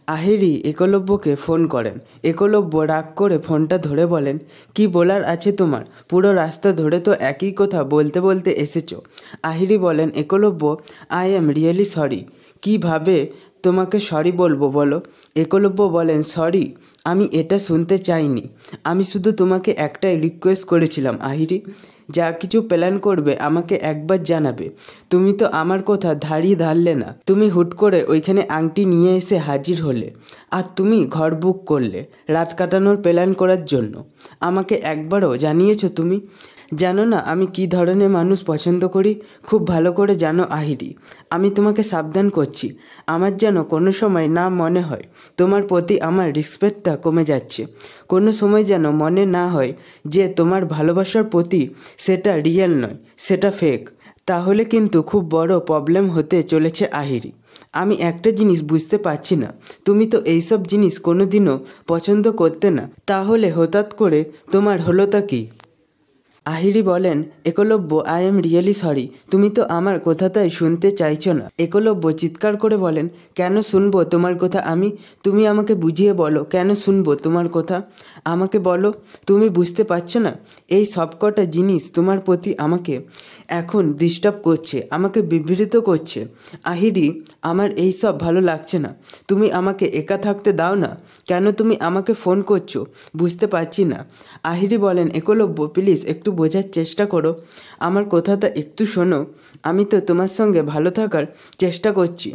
Ahiri একলব্যকে phone করেন। একলব্য রাগ করে ফোনটা ধরে বলেন, কি বলার আছে তোমার? পুরো রাস্তা ধরে তো একই কথা বলতে বলতে এসেছো। আহিরি বলেন, Ekalavya, I am really sorry. কীভাবে তোমাকে সরি বলবো বলো? একলব্য বলেন, সরি, আমি এটা শুনতে চাইনি। আমি শুধু তোমাকে একটাই রিকোয়েস্ট করেছিলাম আহিরি, যা কিছু প্ল্যান করবে আমাকে একবার জানাবে। তুমি তো আমার কথা ধারই ধারলে না। তুমি হুট করে ওইখানে আংটি নিয়ে এসে হাজির হলে, আর তুমি ঘর বুক করলে রাত কাটানোর প্ল্যান করার জন্য। আমাকে একবারও জানিয়েছো তুমি? জানো না আমি কী ধরনের মানুষ পছন্দ করি? খুব ভালো করে জানো আহিরি। আমি তোমাকে সাবধান করছি, আমার যেন কোনো সময় না মনে হয় তোমার প্রতি আমার রেসপেক্টটা কমে যাচ্ছে। কোনো সময় যেন মনে না হয় যে তোমার ভালোবাসার প্রতি সেটা রিয়েল নয়, সেটা ফেক। তাহলে কিন্তু খুব বড় প্রবলেম হতে চলেছে আহিরি। আমি একটা জিনিস বুঝতে পারছি না, তুমি তো এইসব জিনিস কোনো দিনও পছন্দ করতে না, তাহলে হঠাৎ করে তোমার হলোটা কি? আহিরি বলেন, Ekalavya, I am really sorry. তুমি তো আমার কথাটাই শুনতে চাইছো না। একলব্য চিৎকার করে বলেন, কেন শুনবো তোমার কথা আমি? তুমি আমাকে বুঝিয়ে বলো, কেন শুনবো তোমার কথা? আমাকে বলো, তুমি বুঝতে পারছো না এই সবকটা জিনিস তোমার প্রতি আমাকে এখন ডিস্টার্ব করছে, আমাকে বিবৃত করছে। আহিরি, আমার এই সব ভালো লাগছে না। তুমি আমাকে একা থাকতে দাও না। কেন তুমি আমাকে ফোন করছো বুঝতে পারছি না। আহিরি বলেন, একলব্য, প্লিজ একটু বোঝার চেষ্টা করো, আমার কথাটা একটু শোনো। আমি তো তোমার সঙ্গে ভালো থাকার চেষ্টা করছি,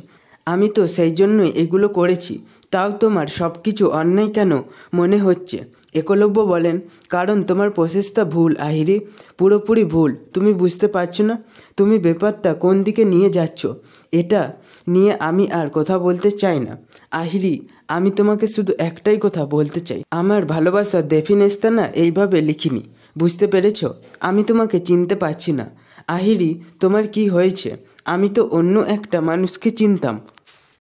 আমি তো সেই জন্যই এগুলো করেছি, তাও তোমার সব কিছু অন্যায় কেন মনে হচ্ছে? একলব্য বলেন, কারণ তোমার প্রসেসটা ভুল আহিরি, পুরোপুরি ভুল। তুমি বুঝতে পারছো না তুমি ব্যাপারটা কোন দিকে নিয়ে যাচ্ছ। এটা নিয়ে আমি আর কথা বলতে চাই না আহিরি। আমি তোমাকে শুধু একটাই কথা বলতে চাই, আমার ভালোবাসার ডেফিনেশনটা না এইভাবে লিখিনি, বুঝতে পেরেছ? আমি তোমাকে চিনতে পারছি না আহিরি। তোমার কি হয়েছে? আমি তো অন্য একটা মানুষকে চিনতাম।